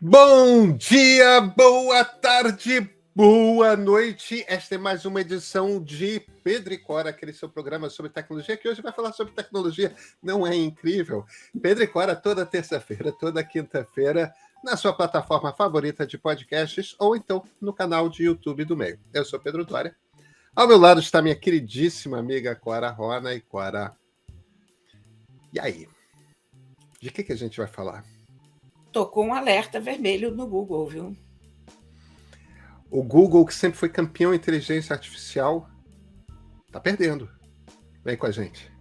Bom dia, boa tarde, boa noite. Esta é mais uma edição de Pedro e Cora, aquele seu programa sobre tecnologia, que hoje vai falar sobre tecnologia. Não é incrível? Pedro e Cora toda terça-feira, toda quinta-feira, na sua plataforma favorita de podcasts ou então no canal de YouTube do Meio. Eu sou Pedro Dória. Ao meu lado está minha queridíssima amiga Cora Rona. E Cora, e aí? De que a gente vai falar? Tocou um alerta vermelho no Google, viu? O Google, que sempre foi campeão em inteligência artificial, tá perdendo. Vem com a gente.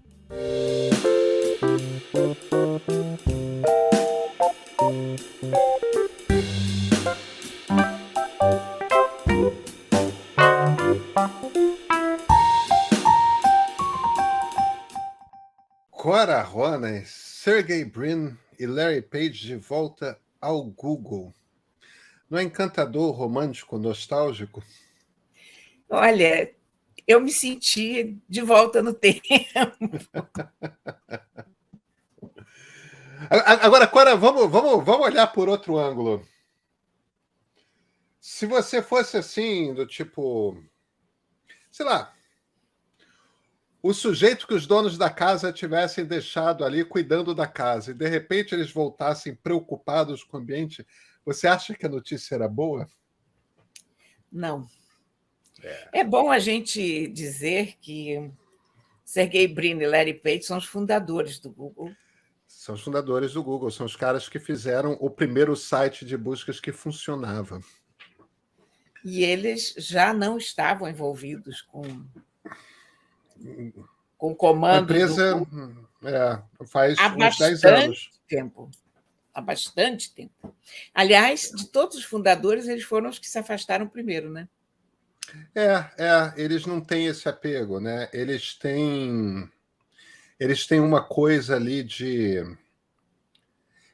Cora Rona, Sergey Brin e Larry Page de volta ao Google. Não é encantador, romântico, nostálgico? Olha, eu me senti de volta no tempo. Agora, Cora, vamos olhar por outro ângulo. Se você fosse assim, do tipo, sei lá, o sujeito que os donos da casa tivessem deixado ali cuidando da casa e de repente eles voltassem preocupados com o ambiente, você acha que a notícia era boa? Não. É bom a gente dizer que Sergey Brin e Larry Page são os fundadores do Google. São os fundadores do Google, são os caras que fizeram o primeiro site de buscas que funcionava. E eles já não estavam envolvidos com o comando A empresa do Google faz há uns 10 anos. Há bastante tempo. Aliás, de todos os fundadores, eles foram os que se afastaram primeiro, né? Eles não têm esse apego, né? Eles têm uma coisa ali de...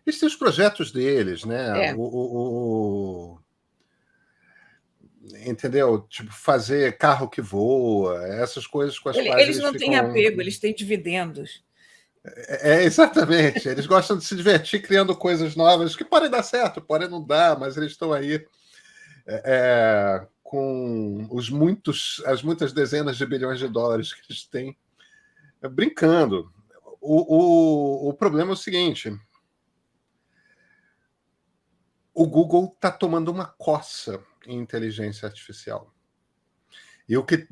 Eles têm os projetos deles, né? Entendeu? Tipo, fazer carro que voa, essas coisas com as quais Eles não têm ficam... apego, eles têm dividendos. Exatamente. Eles gostam de se divertir criando coisas novas que podem dar certo, podem não dar, mas eles estão aí com as muitas dezenas de bilhões de dólares que eles têm brincando. O problema é o seguinte: o Google está tomando uma coça em inteligência artificial. E o que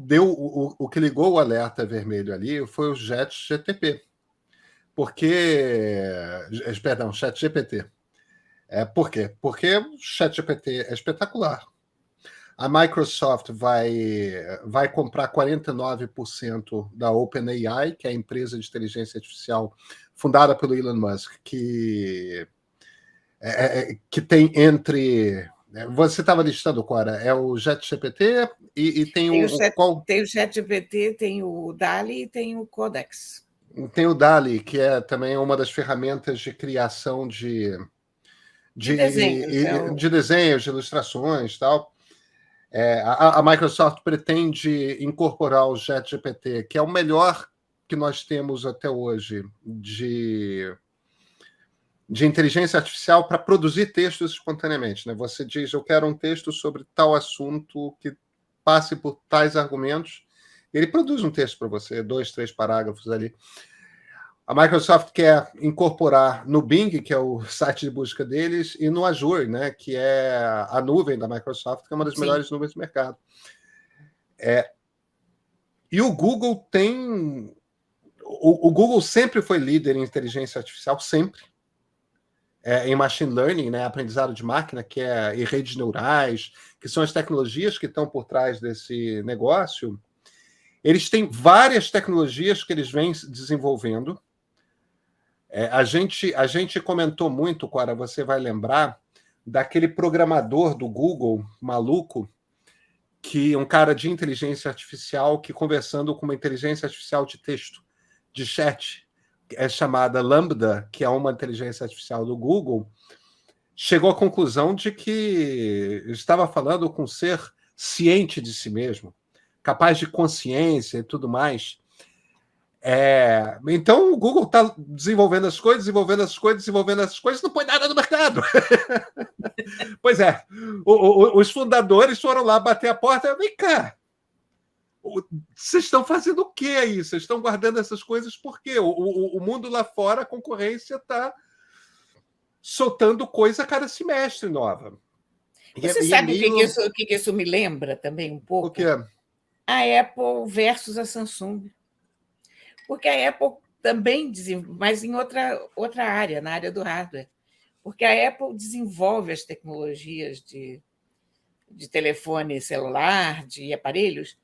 ligou o alerta vermelho ali foi o ChatGPT. ChatGPT. Por quê? Porque o ChatGPT é espetacular. A Microsoft vai comprar 49% da OpenAI, que é a empresa de inteligência artificial fundada pelo Elon Musk, que tem entre... Você estava listando, Cora, é o ChatGPT e tem Tem o ChatGPT, tem o DALL-E e tem o Codex. Tem o DALL-E, que é também uma das ferramentas de criação de desenhos, de ilustrações e tal. A Microsoft pretende incorporar o ChatGPT, que é o melhor que nós temos até hoje de inteligência artificial para produzir textos espontaneamente, né? Você diz, eu quero um texto sobre tal assunto que passe por tais argumentos, e ele produz um texto para você, 2, 3 parágrafos ali. A Microsoft quer incorporar no Bing, que é o site de busca deles, e no Azure, né, que é a nuvem da Microsoft, que é uma das melhores nuvens do mercado. E o Google tem... O Google sempre foi líder em inteligência artificial, sempre. Em machine learning, né, aprendizado de máquina, e redes neurais, que são as tecnologias que estão por trás desse negócio. Eles têm várias tecnologias que eles vêm desenvolvendo. A gente comentou muito, Cora, você vai lembrar, daquele programador do Google, maluco, um cara de inteligência artificial que, conversando com uma inteligência artificial de texto, de chat, é chamada Lambda, que é uma inteligência artificial do Google, chegou à conclusão de que estava falando com um ser ciente de si mesmo, capaz de consciência e tudo mais. Então, o Google está desenvolvendo as coisas, não põe nada no mercado. Pois é, os fundadores foram lá bater a porta. Vem cá, vocês estão fazendo o que aí? Vocês estão guardando essas coisas por quê? O mundo lá fora, a concorrência está soltando coisa a cada semestre nova. Você sabe o que isso me lembra também um pouco? O quê? A Apple versus a Samsung. Porque a Apple também desenvolve, mas em outra área, na área do hardware. Porque a Apple desenvolve as tecnologias de telefone celular, de aparelhos,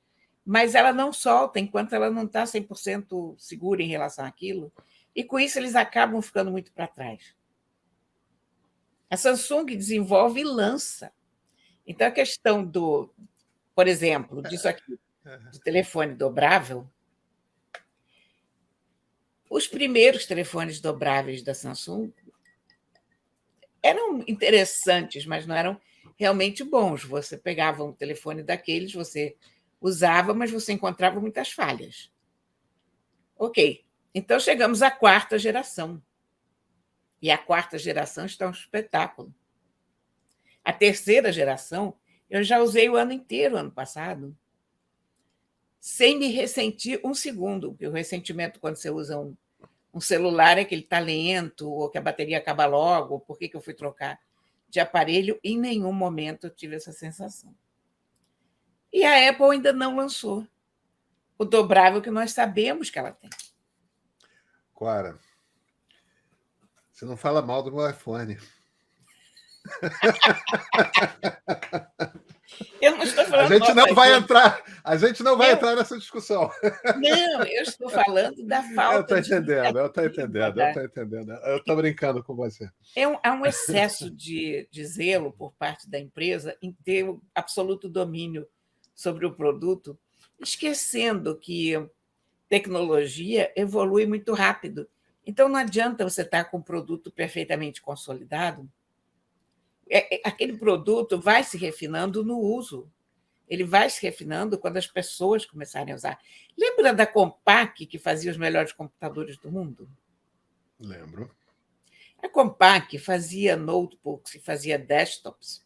mas ela não solta enquanto ela não está 100% segura em relação àquilo, e com isso eles acabam ficando muito para trás. A Samsung desenvolve e lança. Então, a questão por exemplo, disso aqui, de telefone dobrável, os primeiros telefones dobráveis da Samsung eram interessantes, mas não eram realmente bons. Você pegava um telefone daqueles, você usava, mas você encontrava muitas falhas. Ok, então chegamos à quarta geração. E a quarta geração está um espetáculo. A terceira geração, eu já usei o ano inteiro, ano passado, sem me ressentir um segundo, porque o ressentimento, quando você usa um celular, é que ele está lento, ou que a bateria acaba logo, ou por que eu fui trocar de aparelho. Em nenhum momento eu tive essa sensação. E a Apple ainda não lançou o dobrável que nós sabemos que ela tem. Clara, você não fala mal do meu iPhone. Eu não estou falando a gente não vai entrar nessa discussão. Não, eu estou falando da falta de... Eu estou entendendo. Eu estou brincando com você. Há um excesso de zelo por parte da empresa em ter o absoluto domínio sobre o produto, esquecendo que tecnologia evolui muito rápido. Então, não adianta você estar com um produto perfeitamente consolidado. Aquele produto vai se refinando no uso. Ele vai se refinando quando as pessoas começarem a usar. Lembra da Compaq, que fazia os melhores computadores do mundo? Lembro. A Compaq fazia notebooks e fazia desktops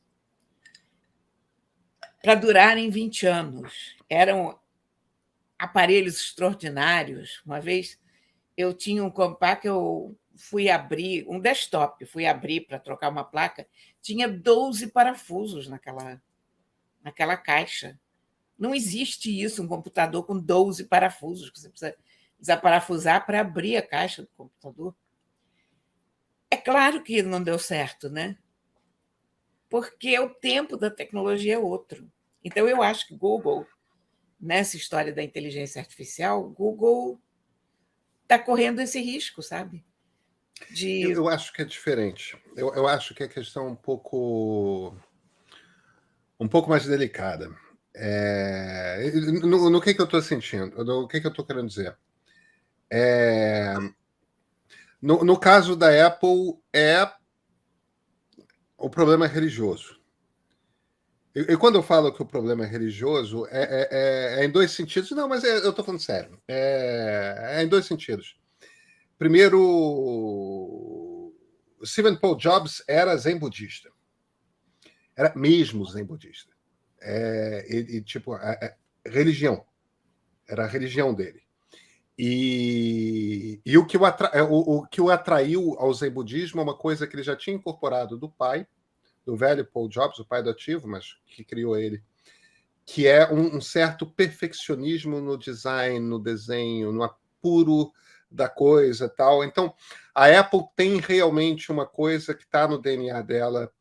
para durarem 20 anos. Eram aparelhos extraordinários. Uma vez eu tinha um Compaq, eu fui abrir um desktop, fui abrir para trocar uma placa, tinha 12 parafusos naquela caixa. Não existe isso, um computador com 12 parafusos, que você precisa desaparafusar para abrir a caixa do computador. É claro que não deu certo, né? Porque o tempo da tecnologia é outro. Então, eu acho que o Google, nessa história da inteligência artificial, o Google está correndo esse risco, sabe? Eu acho que é diferente. Eu acho que a questão é um pouco mais delicada. No que eu estou sentindo? No que eu estou querendo dizer? No caso da Apple, o problema é religioso. E quando eu falo que o problema é religioso, é em dois sentidos. Não, mas eu estou falando sério. É em dois sentidos. Primeiro, Stephen Paul Jobs era zen budista. Era mesmo zen budista. Religião. Era a religião dele. E o que o atraiu ao zen budismo é uma coisa que ele já tinha incorporado do pai, do velho Paul Jobs, o pai do ativo, mas que criou ele, que é um certo perfeccionismo no design, no desenho, no apuro da coisa, tal. Então, a Apple tem realmente uma coisa que está no DNA dela,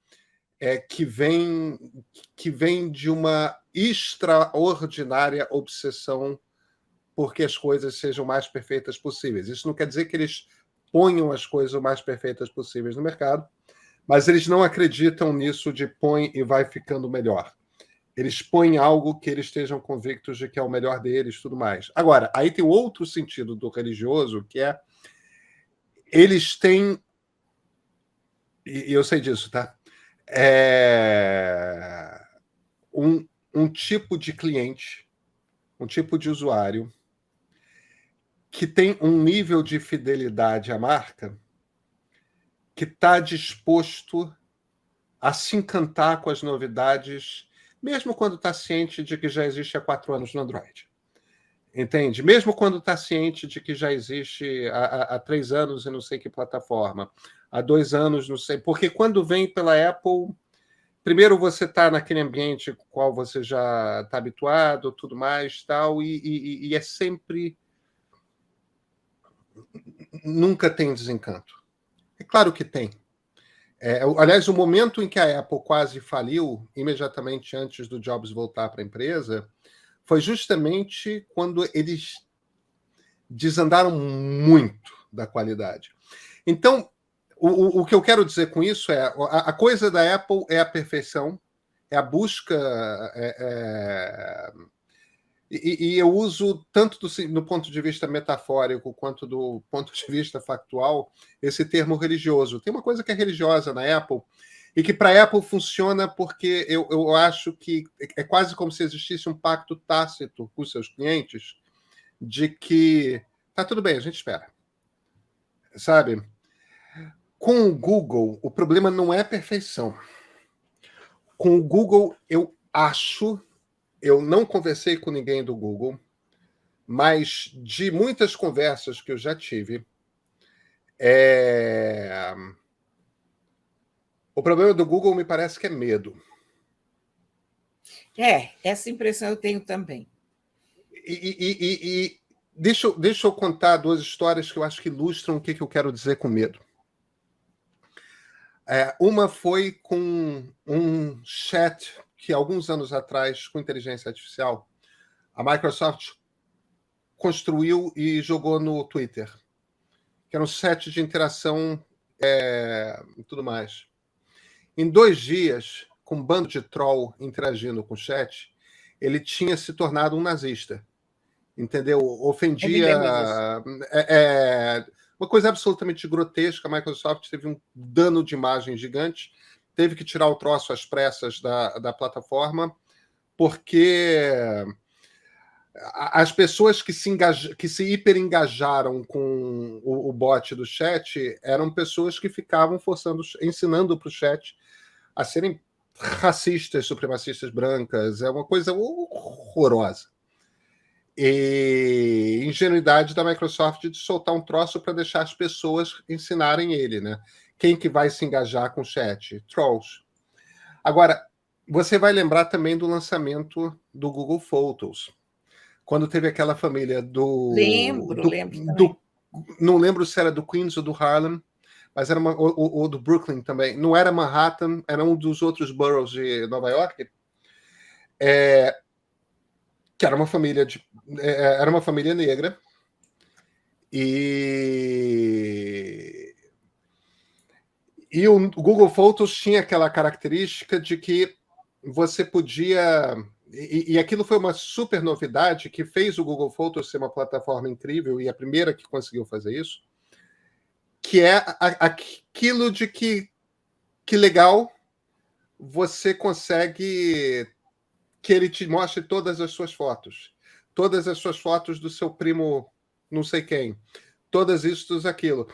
que vem de uma extraordinária obsessão porque as coisas sejam mais perfeitas possíveis. Isso não quer dizer que eles ponham as coisas o mais perfeitas possíveis no mercado, mas eles não acreditam nisso de põe e vai ficando melhor. Eles põem algo que eles estejam convictos de que é o melhor deles, tudo mais. Agora, aí tem outro sentido do religioso, que é eles têm, e eu sei disso, tá? Um tipo de cliente, um tipo de usuário que tem um nível de fidelidade à marca que está disposto a se encantar com as novidades, mesmo quando está ciente de que já existe há 4 anos no Android. Entende? Mesmo quando está ciente de que já existe há 3 anos em não sei que plataforma, há 2 anos, não sei. Porque quando vem pela Apple, primeiro você está naquele ambiente com o qual você já está habituado, tudo mais, tal, e é sempre... Nunca tem desencanto. É claro que tem. Aliás, o momento em que a Apple quase faliu, imediatamente antes do Jobs voltar para a empresa, foi justamente quando eles desandaram muito da qualidade. Então, o que eu quero dizer com isso é a coisa da Apple é a perfeição, é a busca... E eu uso tanto no ponto de vista metafórico quanto do ponto de vista factual esse termo religioso. Tem uma coisa que é religiosa na Apple e que para a Apple funciona porque eu acho que é quase como se existisse um pacto tácito com os seus clientes de que tá tudo bem, a gente espera. Sabe? Com o Google, o problema não é perfeição. Com o Google, eu acho... Eu não conversei com ninguém do Google, mas de muitas conversas que eu já tive, o problema do Google me parece que é medo. Essa impressão eu tenho também. E deixa eu contar 2 histórias que eu acho que ilustram o que eu quero dizer com medo. Uma foi com um chat que, alguns anos atrás, com inteligência artificial, a Microsoft construiu e jogou no Twitter, que era um set de interação e tudo mais. Em 2 dias, com um bando de troll interagindo com o chat, ele tinha se tornado um nazista. Entendeu? Ofendia... uma coisa absolutamente grotesca. A Microsoft teve um dano de imagem gigante, teve que tirar o troço às pressas da plataforma, porque as pessoas que se hiperengajaram com o bot do chat eram pessoas que ficavam ensinando para o chat a serem racistas, supremacistas brancas. É uma coisa horrorosa. E ingenuidade da Microsoft de soltar um troço para deixar as pessoas ensinarem ele, né? Quem que vai se engajar com o chat? Trolls. Agora, você vai lembrar também do lançamento do Google Photos, quando teve aquela família Lembro também. Não lembro se era do Queens ou do Harlem, mas era ou do Brooklyn também. Não era Manhattan, era um dos outros boroughs de Nova York. Que era uma família era uma família negra, e o Google Photos tinha aquela característica de que você podia... E aquilo foi uma super novidade que fez o Google Photos ser uma plataforma incrível, e a primeira que conseguiu fazer isso, que é aquilo de que legal, você consegue que ele te mostre todas as suas fotos do seu primo não sei quem, todas isso, tudo aquilo.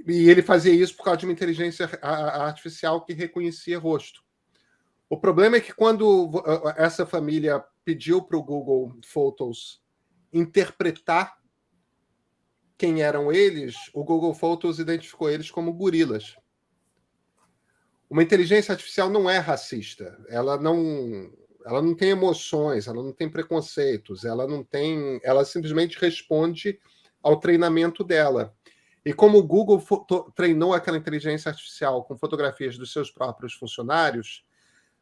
E ele fazia isso por causa de uma inteligência artificial que reconhecia rosto. O problema é que quando essa família pediu para o Google Photos interpretar quem eram eles, o Google Photos identificou eles como gorilas. Uma inteligência artificial não é racista. Ela não tem emoções, ela não tem preconceitos, ela simplesmente responde ao treinamento dela. E como o Google treinou aquela inteligência artificial com fotografias dos seus próprios funcionários,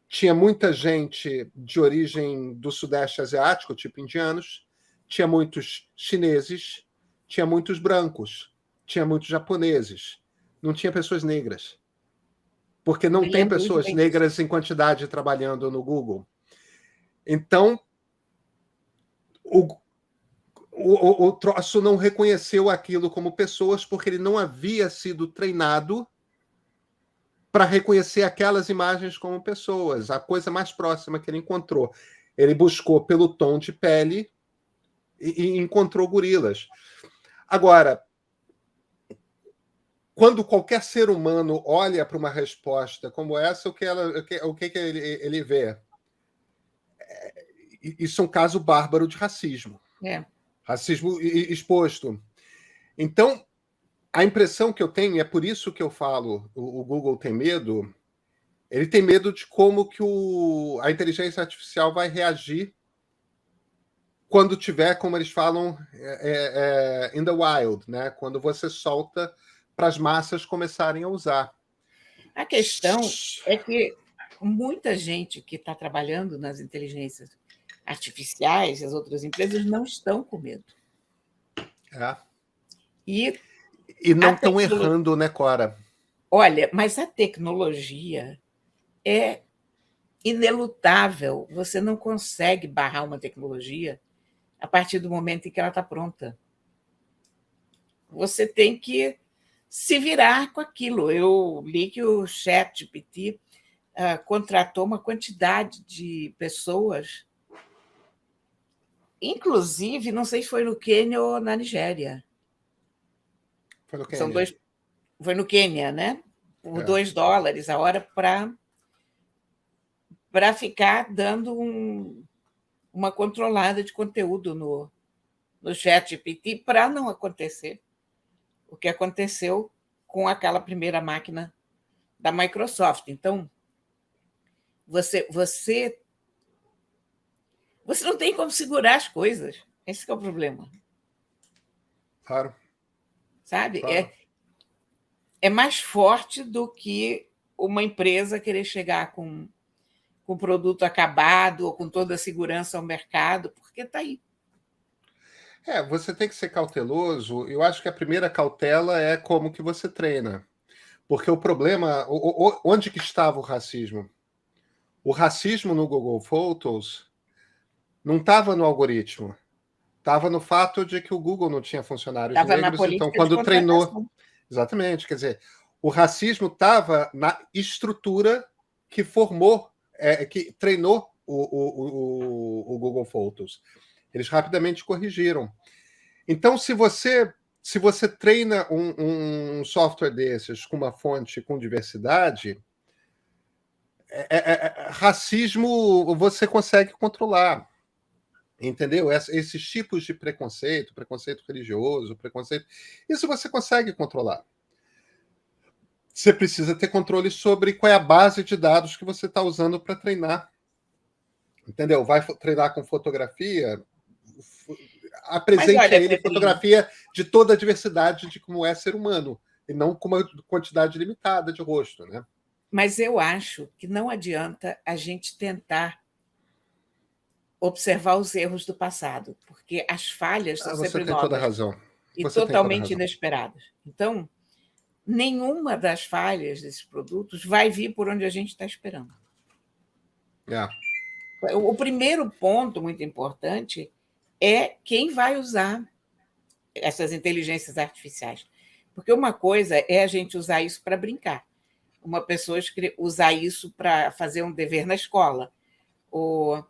tinha muita gente de origem do Sudeste Asiático, tipo indianos, tinha muitos chineses, tinha muitos brancos, tinha muitos japoneses, não tinha pessoas negras. Porque não tem pessoas negras em quantidade trabalhando no Google. Então, o troço não reconheceu aquilo como pessoas porque ele não havia sido treinado para reconhecer aquelas imagens como pessoas. A coisa mais próxima que ele encontrou. Ele buscou pelo tom de pele e encontrou gorilas. Agora, quando qualquer ser humano olha para uma resposta como essa, o que ele vê? Isso é um caso bárbaro de racismo. Racismo exposto. Então, a impressão que eu tenho, e é por isso que eu falo, o Google tem medo, ele tem medo de como que a inteligência artificial vai reagir quando tiver, como eles falam, in the wild, né? Quando você solta para as massas começarem a usar. A questão é que muita gente que está trabalhando nas inteligências artificiais, as outras empresas, não estão com medo. E não estão errando, né, Cora? Olha, mas a tecnologia é inelutável. Você não consegue barrar uma tecnologia a partir do momento em que ela está pronta. Você tem que se virar com aquilo. Eu li que o ChatGPT contratou uma quantidade de pessoas, inclusive, não sei se foi no Quênia ou na Nigéria. Foi no Quênia. Foi no Quênia, né? Por $2 a hora para ficar dando uma controlada de conteúdo no ChatGPT para não acontecer o que aconteceu com aquela primeira máquina da Microsoft. Então, você não tem como segurar as coisas. Esse que é o problema. Claro. Sabe? Claro. É mais forte do que uma empresa querer chegar com o produto acabado ou com toda a segurança ao mercado, porque está aí. Você tem que ser cauteloso. Eu acho que a primeira cautela é como que você treina. Porque o problema... Onde que estava o racismo? O racismo no Google Photos não estava no algoritmo. Estava no fato de que o Google não tinha funcionários Estava na negros. Então, política de quando treinou... contratação. Exatamente. Quer dizer, o racismo estava na estrutura que formou, que treinou o Google Photos. Eles rapidamente corrigiram. Então, se você treina um software desses com uma fonte com diversidade, racismo você consegue controlar. Entendeu? Esses tipos de preconceito religioso, isso você consegue controlar. Você precisa ter controle sobre qual é a base de dados que você está usando para treinar. Entendeu? Vai treinar com fotografia, apresente a ele fotografia de toda a diversidade de como é ser humano, e não com uma quantidade limitada de rosto, né? Mas eu acho que não adianta a gente tentar observar os erros do passado, porque as falhas são sempre novas. Você tem toda a razão. E totalmente inesperadas. Então, nenhuma das falhas desses produtos vai vir por onde a gente está esperando. O primeiro ponto muito importante é quem vai usar essas inteligências artificiais. Porque uma coisa é a gente usar isso para brincar, uma pessoa usar isso para fazer um dever na escola, ou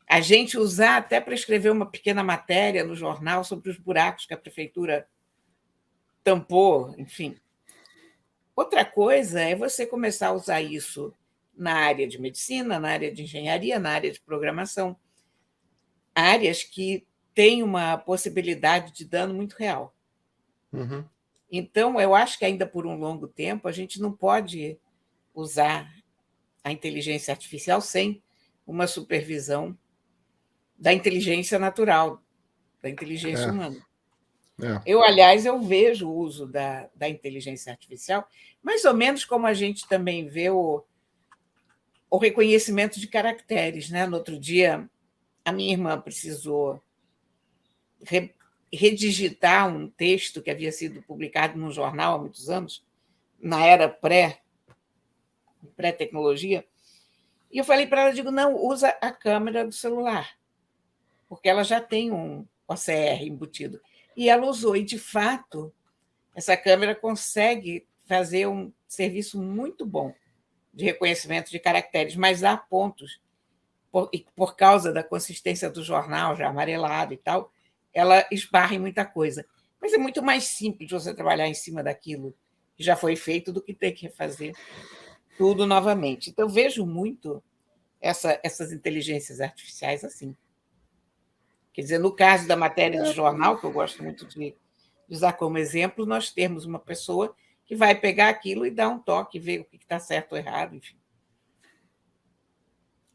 a gente usar até para escrever uma pequena matéria no jornal sobre os buracos que a prefeitura tampou, enfim. Outra coisa é você começar a usar isso na área de medicina, na área de engenharia, na área de programação, áreas que têm uma possibilidade de dano muito real. Uhum. Então, eu acho que ainda por um longo tempo a gente não pode usar a inteligência artificial sem uma supervisão da inteligência natural, da inteligência humana. Aliás, eu vejo o uso da inteligência artificial mais ou menos como a gente também vê o reconhecimento de caracteres, né? No outro dia, a minha irmã precisou redigitar um texto que havia sido publicado num jornal há muitos anos, na era pré-tecnologia, e eu falei para ela, digo, não, usa a câmera do celular, porque ela já tem um OCR embutido. E ela usou, e, de fato, essa câmera consegue fazer um serviço muito bom de reconhecimento de caracteres, mas há pontos, por causa da consistência do jornal, já amarelado e tal, ela esbarra em muita coisa. Mas é muito mais simples você trabalhar em cima daquilo que já foi feito do que ter que refazer tudo novamente. Então, eu vejo muito essas inteligências artificiais assim. Quer dizer, no caso da matéria de jornal, que eu gosto muito de usar como exemplo, nós temos uma pessoa que vai pegar aquilo e dar um toque, ver o que está certo ou errado, enfim.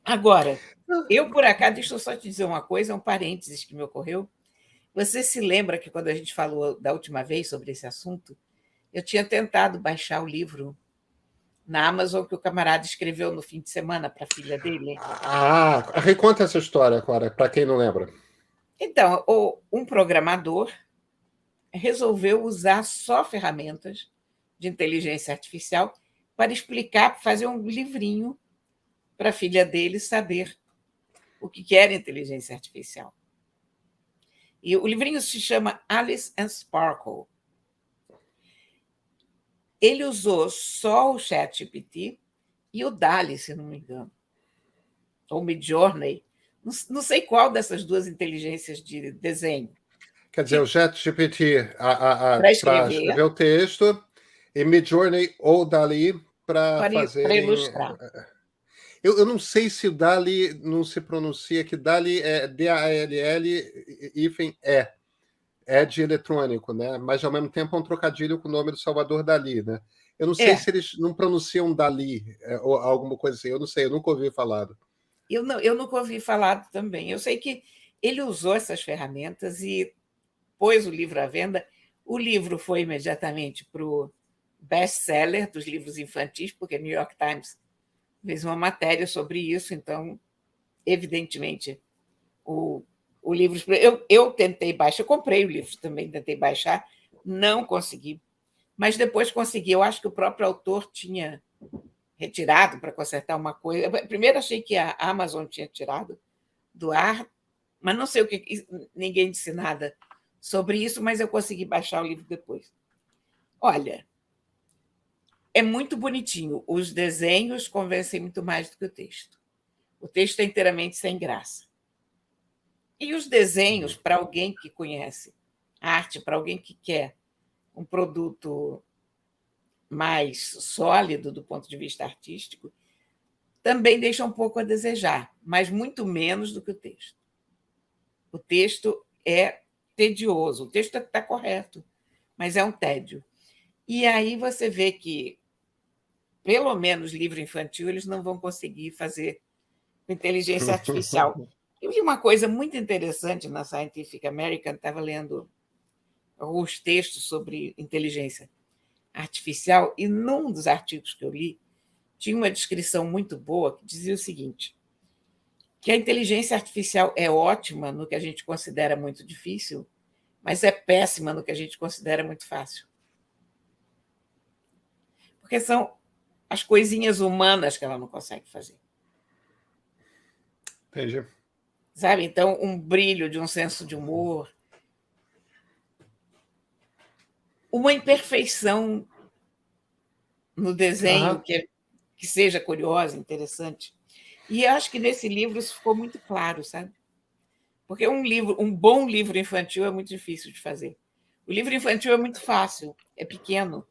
Agora, eu, por acaso, deixa eu só te dizer uma coisa, um parênteses que me ocorreu. Você se lembra que quando a gente falou da última vez sobre esse assunto, eu tinha tentado baixar o livro na Amazon que o camarada escreveu no fim de semana para a filha dele? Reconta essa história, Clara, para quem não lembra. Então, um programador resolveu usar só ferramentas de inteligência artificial para explicar, fazer um livrinho para a filha dele saber o que era inteligência artificial. E o livrinho se chama Alice and Sparkle. Ele usou só o ChatGPT e o DALL-E, se não me engano, ou Midjourney, não sei qual dessas duas inteligências de desenho. Quer dizer, o ChatGPT Para para escrever o texto e Midjourney ou DALL-E para fazerem... ilustrar. Eu não sei se o DALL-E não se pronuncia, que DALL-E é D-A-L-L, hífen E. É de eletrônico, né? Mas ao mesmo tempo é um trocadilho com o nome do Salvador Dalí, né? Eu não sei se eles não pronunciam Dali ou alguma coisa assim. Eu não sei, eu nunca ouvi falar. Eu nunca ouvi falar também. Eu sei que ele usou essas ferramentas e pôs o livro à venda. O livro foi imediatamente para o best-seller dos livros infantis, porque o New York Times fez uma matéria sobre isso, então, evidentemente, o livro... Eu tentei baixar, eu comprei o livro também, tentei baixar, não consegui, mas depois consegui. Eu acho que o próprio autor tinha retirado para consertar uma coisa. Primeiro achei que a Amazon tinha tirado do ar, mas não sei o que, ninguém disse nada sobre isso, mas eu consegui baixar o livro depois. Olha, é muito bonitinho. Os desenhos convencem muito mais do que o texto. O texto é inteiramente sem graça. E os desenhos, para alguém que conhece arte, para alguém que quer um produto mais sólido do ponto de vista artístico, também deixa um pouco a desejar, mas muito menos do que o texto. O texto é tedioso, o texto está correto, mas é um tédio. E aí você vê que, pelo menos livro infantil, eles não vão conseguir fazer com inteligência artificial. Eu vi uma coisa muito interessante na Scientific American, estava lendo alguns textos sobre inteligência artificial, e num dos artigos que eu li, tinha uma descrição muito boa que dizia o seguinte, que a inteligência artificial é ótima no que a gente considera muito difícil, mas é péssima no que a gente considera muito fácil. Porque são as coisinhas humanas que ela não consegue fazer. Entendi. Sabe? Então, um brilho de um senso de humor, uma imperfeição no desenho que seja curiosa, interessante. E eu acho que nesse livro isso ficou muito claro, sabe? Porque um bom livro infantil é muito difícil de fazer. O livro infantil é muito fácil, é pequeno,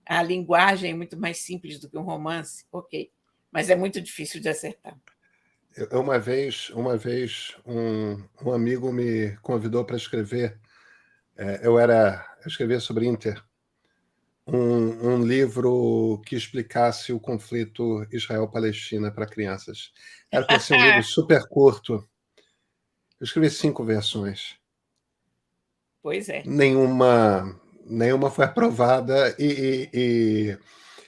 a linguagem é muito mais simples do que um romance, ok, mas é muito difícil de acertar. Uma vez um amigo me convidou para escrever, eu escrevia sobre Inter, um livro que explicasse o conflito Israel-Palestina para crianças. Era para ser um livro super curto. Eu escrevi 5 versões. Pois é. Nenhuma foi aprovada e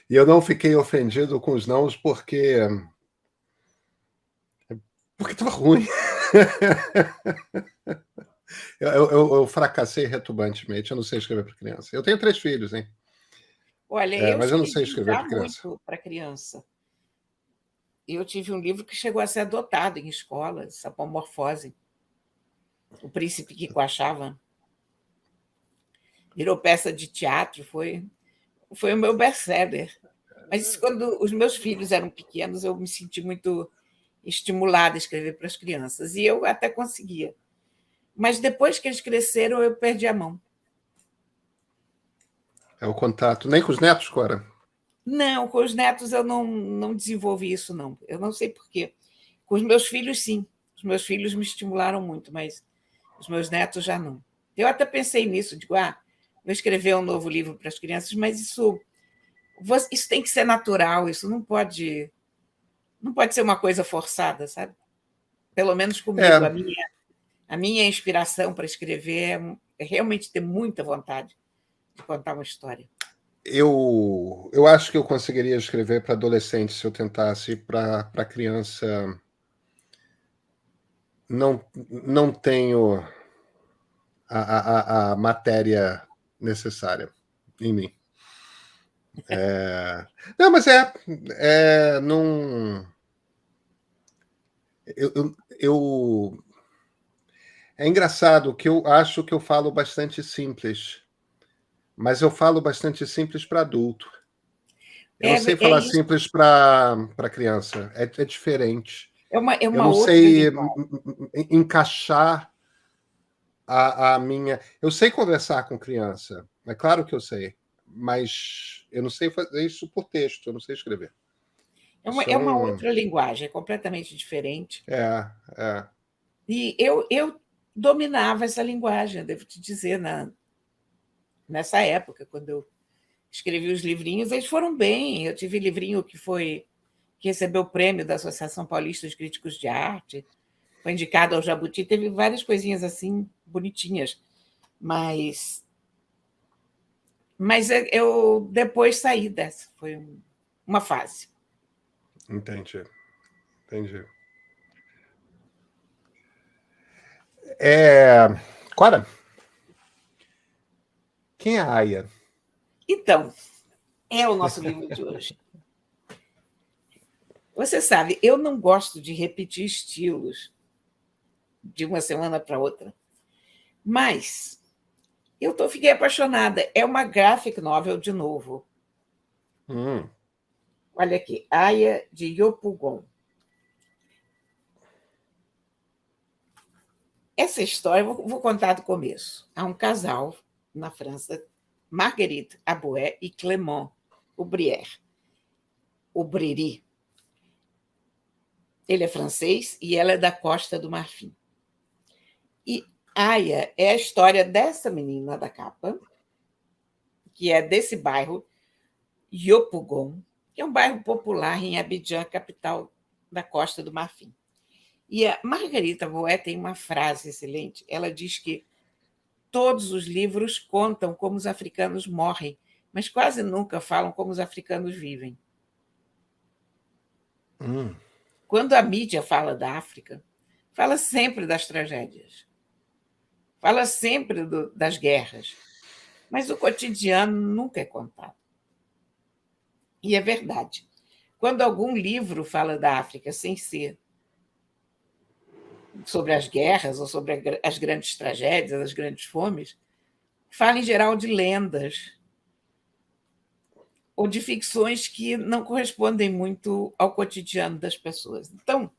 eu não fiquei ofendido com os nãos porque estava ruim. Eu fracassei retumbantemente. Eu não sei escrever para criança. Eu tenho 3 filhos, hein? Olha, mas eu não sei escrever para criança. Muito para criança. Eu tive um livro que chegou a ser adotado em escolas, Sapomorfose. O Príncipe que coachava. Virou peça de teatro, foi o meu best-seller. Mas quando os meus filhos eram pequenos, eu me senti muito estimulada a escrever para as crianças. E eu até conseguia. Mas depois que eles cresceram, eu perdi a mão. É o contato. Nem com os netos, Cora? Não, com os netos eu não desenvolvi isso, não. Eu não sei por quê. Com os meus filhos, sim. Os meus filhos me estimularam muito, mas os meus netos já não. Eu até pensei nisso, digo, vou escrever um novo livro para as crianças, mas isso tem que ser natural, isso não pode ser uma coisa forçada, sabe? Pelo menos comigo, É, a minha inspiração para escrever é realmente ter muita vontade de contar uma história. eu acho que eu conseguiria escrever para adolescente se eu tentasse. Para criança, não tenho a matéria necessária em mim. Não, mas não. É engraçado que eu acho que eu falo bastante simples, mas eu falo bastante simples para adulto. Eu não sei É falar isso, simples para criança. É diferente. é Eu uma não outra sei linguagem. encaixar a minha. Eu sei conversar com criança, é claro que eu sei, mas eu não sei fazer isso por texto, eu não sei escrever. Isso É uma outra linguagem, é completamente diferente. é, é. E eu dominava essa linguagem, devo te dizer, nessa época, quando eu escrevi os livrinhos, eles foram bem. Eu tive livrinho que recebeu o prêmio da Associação Paulista de Críticos de Arte, foi indicado ao Jabuti, teve várias coisinhas assim bonitinhas, mas eu depois saí dessa, foi uma fase. Entendi, entendi. Cora, quem é a Aya? Então, é o nosso livro de hoje. Você sabe, eu não gosto de repetir estilos de uma semana para outra, mas fiquei apaixonada. É uma graphic novel de novo. Hum, Olha aqui, Aya de Yopougon. Essa história, vou contar do começo. Há um casal na França, Marguerite Abouet e Clément Aubry. Ele é francês e ela é da Costa do Marfim. E Aya é a história dessa menina da capa, que é desse bairro, Yopougon, que é um bairro popular em Abidjan, capital da Costa do Marfim. E a Margarita Boé tem uma frase excelente. Ela diz que todos os livros contam como os africanos morrem, mas quase nunca falam como os africanos vivem. Quando a mídia fala da África, fala sempre das tragédias, fala sempre das guerras, mas o cotidiano nunca é contado. E é verdade. Quando algum livro fala da África sem ser sobre as guerras ou sobre as grandes tragédias, as grandes fomes, fala em geral de lendas ou de ficções que não correspondem muito ao cotidiano das pessoas. Então,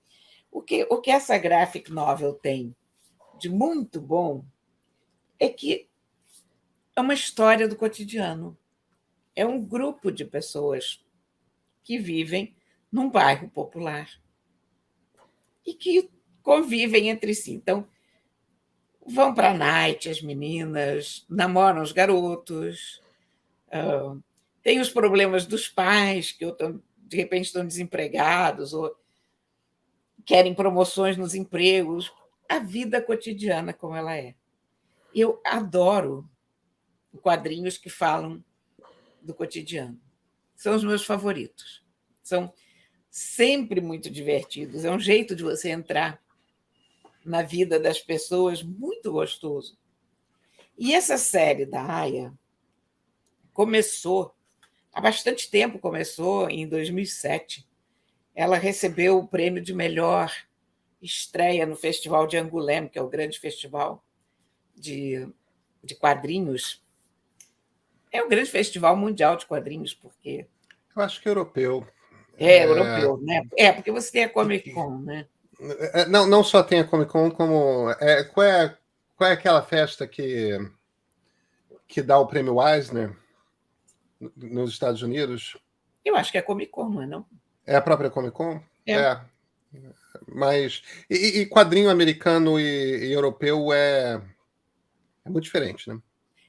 o que essa graphic novel tem de muito bom é que é uma história do cotidiano. É um grupo de pessoas que vivem num bairro popular e que convivem entre si. Então, vão para a night as meninas, namoram os garotos, tem os problemas dos pais, que de repente estão desempregados ou querem promoções nos empregos, a vida cotidiana como ela é. Eu adoro quadrinhos que falam do cotidiano. São os meus favoritos. São sempre muito divertidos. É um jeito de você entrar na vida das pessoas muito gostoso. E essa série da Aya começou há bastante tempo, começou em 2007. Ela recebeu o prêmio de melhor estreia no Festival de Angoulême, que é o grande festival de quadrinhos. É o grande festival mundial de quadrinhos, porque eu acho que é europeu. é europeu, né? É, porque você tem a Comic Con, né? Não só tem a Comic Con, como. Qual é aquela festa que dá o prêmio Eisner? nos Estados Unidos? Eu acho que é Comic Con, não é não? É a própria Comic Con? É. Mas. E quadrinho americano e europeu é muito diferente, né?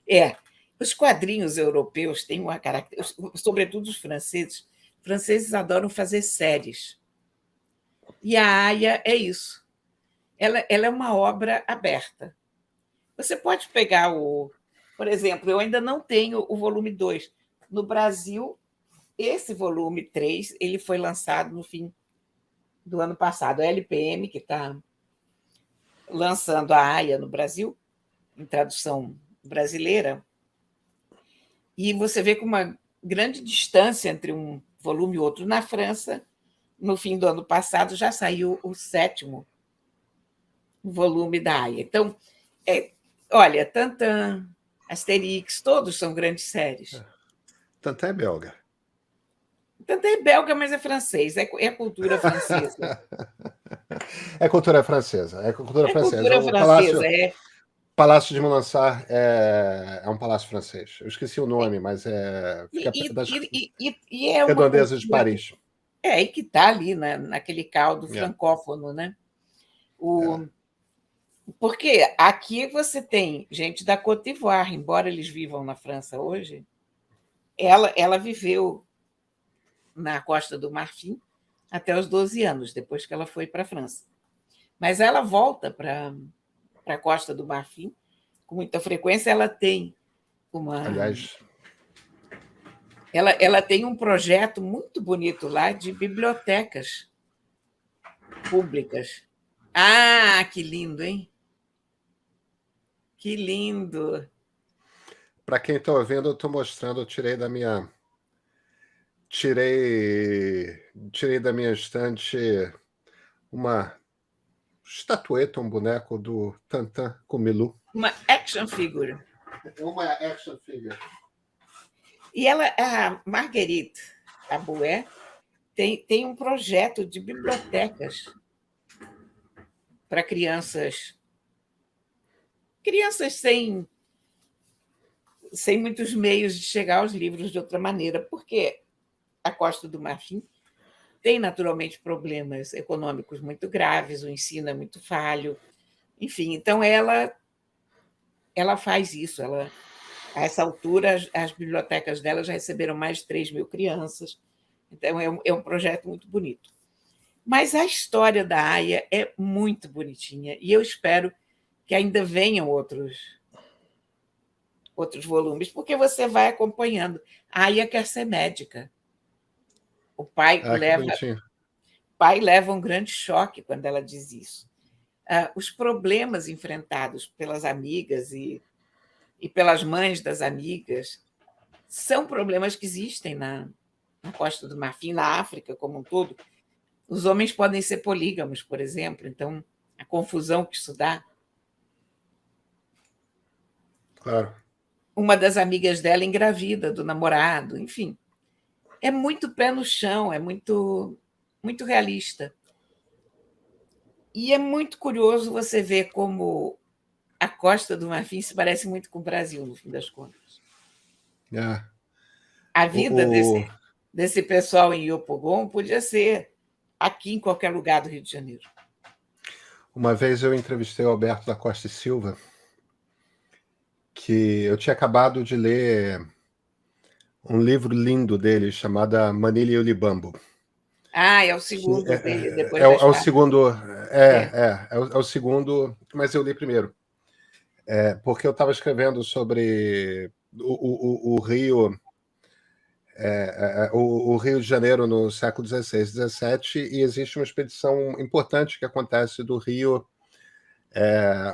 É. Os quadrinhos europeus têm uma característica, sobretudo os franceses. Os franceses adoram fazer séries. E a Aya é isso. Ela é uma obra aberta. Você pode pegar por exemplo, eu ainda não tenho o volume 2. No Brasil, esse volume 3 ele foi lançado no fim do ano passado. A LPM, que está lançando a Aya no Brasil, em tradução brasileira, e você vê com uma grande distância entre um volume e outro. Na França, no fim do ano passado, já saiu o 7º volume da Aya. Então, olha, Tantan, Asterix, todos são grandes séries. Tantan é belga. Tantan é belga, mas é francês, é cultura francesa. É cultura francesa. É cultura francesa. Cultura francesa, Palácio de Monансart é um palácio francês. Eu esqueci o nome, mas fica das é uma redondezas de Paris. E que está ali naquele caldo francófono, né? Porque aqui você tem gente da Côte d'Ivoire, embora eles vivam na França hoje, ela viveu na Costa do Marfim até os 12 anos, depois que ela foi para a França. Mas ela volta para a Costa do Marfim com muita frequência. Ela tem Aliás, ela tem um projeto muito bonito lá de bibliotecas públicas. Ah, que lindo, hein? Que lindo! Para quem está ouvindo, eu estou mostrando, eu tirei da minha estante uma estatueta, um boneco do Tantan com Milou. Uma action figure. Uma action figure. E a Marguerite Aboué tem um projeto de bibliotecas para crianças sem muitos meios de chegar aos livros de outra maneira, porque a Costa do Marfim tem naturalmente problemas econômicos muito graves, o ensino é muito falho, enfim. Então ela faz isso. A essa altura, as bibliotecas dela já receberam mais de 3.000 crianças. Então é um projeto muito bonito. Mas a história da Aya é muito bonitinha e eu espero que ainda venham outros volumes, porque você vai acompanhando. A Aya quer ser médica. O pai leva um grande choque quando ela diz isso. Os problemas enfrentados pelas amigas e pelas mães das amigas são problemas que existem na Costa do Marfim, na África como um todo. Os homens podem ser polígamos, por exemplo, então a confusão que isso dá. Claro. Uma das amigas dela engravida do namorado, enfim. É muito pé no chão, é muito, muito realista. E é muito curioso você ver como a Costa do Marfim se parece muito com o Brasil, no fim das contas. A vida desse pessoal em Yopougon podia ser aqui em qualquer lugar do Rio de Janeiro. Uma vez eu entrevistei o Alberto da Costa e Silva, que eu tinha acabado de ler um livro lindo dele chamado Manilha e o Libambo. É o segundo dele, depois é o segundo. É o segundo, mas eu li primeiro. Porque eu estava escrevendo sobre o Rio. O Rio de Janeiro no século XVI, XVII, e existe uma expedição importante que acontece do Rio.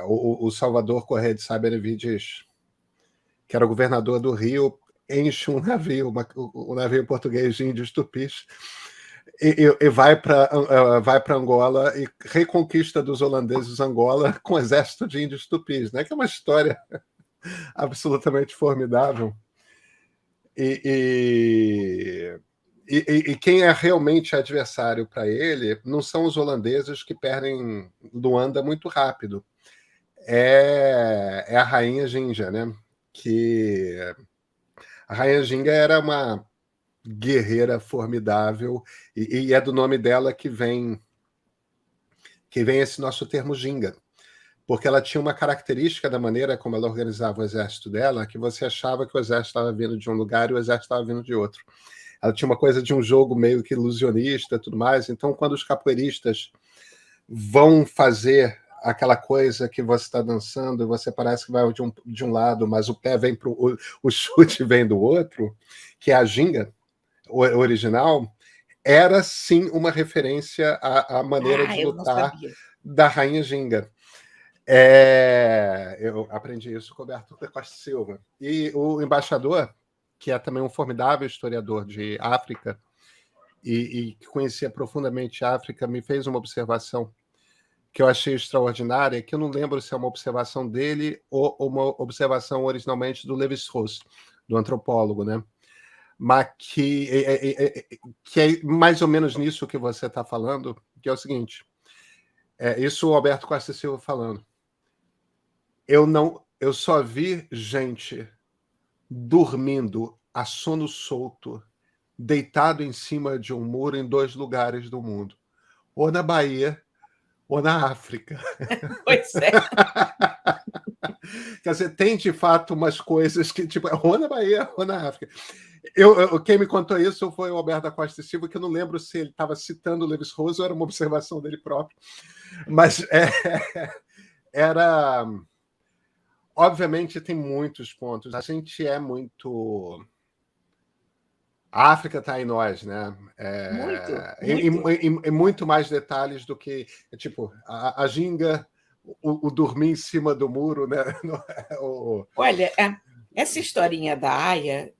O Salvador Correia de Sá Benevides, que era o governador do Rio, enche um navio, um navio português de índios tupis, e vai para Angola e reconquista dos holandeses Angola com um exército de índios tupis, né? Que é uma história absolutamente formidável. E quem é realmente adversário para ele não são os holandeses, que perdem Luanda muito rápido. É a rainha Ginja, né? Que A Rainha Ginga era uma guerreira formidável, e é do nome dela que vem esse nosso termo ginga, porque ela tinha uma característica da maneira como ela organizava o exército dela, que você achava que o exército estava vindo de um lugar e o exército estava vindo de outro. Ela tinha uma coisa de um jogo meio que ilusionista e tudo mais, então quando os capoeiristas vão fazer aquela coisa que você está dançando, você parece que vai de um lado, mas o pé vem para o chute vem do outro, que é a ginga original, era sim uma referência à maneira de Eu não lutar sabia. da Rainha Ginga. Eu aprendi isso com o Roberto da Costa Silva. E o embaixador, que é também um formidável historiador de África e que conhecia profundamente a África, me fez uma observação que eu achei extraordinária, que eu não lembro se é uma observação dele ou uma observação originalmente do Lévi-Strauss, do antropólogo, né? Mas que é mais ou menos nisso que você está falando, que é o seguinte, isso o Alberto Costa Silva falando. Eu só vi gente dormindo a sono solto, deitado em cima de um muro em 2 lugares do mundo, ou na Bahia ou na África. Pois é. Quer dizer, tem de fato umas coisas que, tipo, ou na Bahia ou na África. Quem me contou isso foi o Alberto da Costa Silva, que eu não lembro se ele estava citando o Lévi-Strauss ou era uma observação dele próprio. Mas era... Obviamente, tem muitos pontos. A gente é muito... A África está em nós, né? Muito, muito. Em muito mais detalhes do que, tipo, a ginga, o dormir em cima do muro, né? Olha, essa historinha da Aya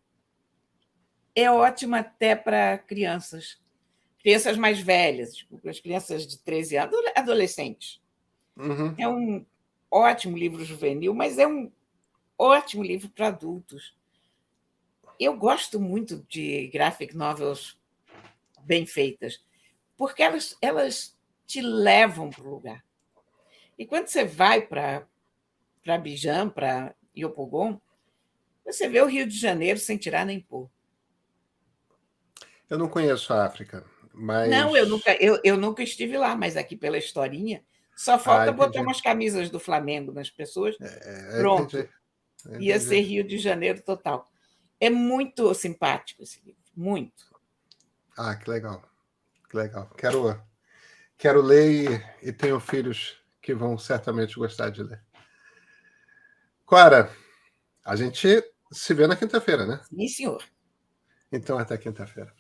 é ótima até para crianças mais velhas, tipo, as crianças de 13 anos, adolescentes. Uhum. É um ótimo livro juvenil, mas é um ótimo livro para adultos. Eu gosto muito de graphic novels bem feitas, porque elas te levam para o lugar. E quando você vai para Abidjan, para Yopougon, você vê o Rio de Janeiro sem tirar nem pôr. Eu não conheço a África, Não, mas... eu nunca estive lá, mas aqui pela historinha, só falta botar Entendi. umas camisas do Flamengo nas pessoas, Entendi. pronto, ia ser Rio de Janeiro total. É muito simpático esse livro, muito. Que legal. Que legal. Quero ler e tenho filhos que vão certamente gostar de ler. Clara, a gente se vê na quinta-feira, né? Sim, senhor. Então, até quinta-feira.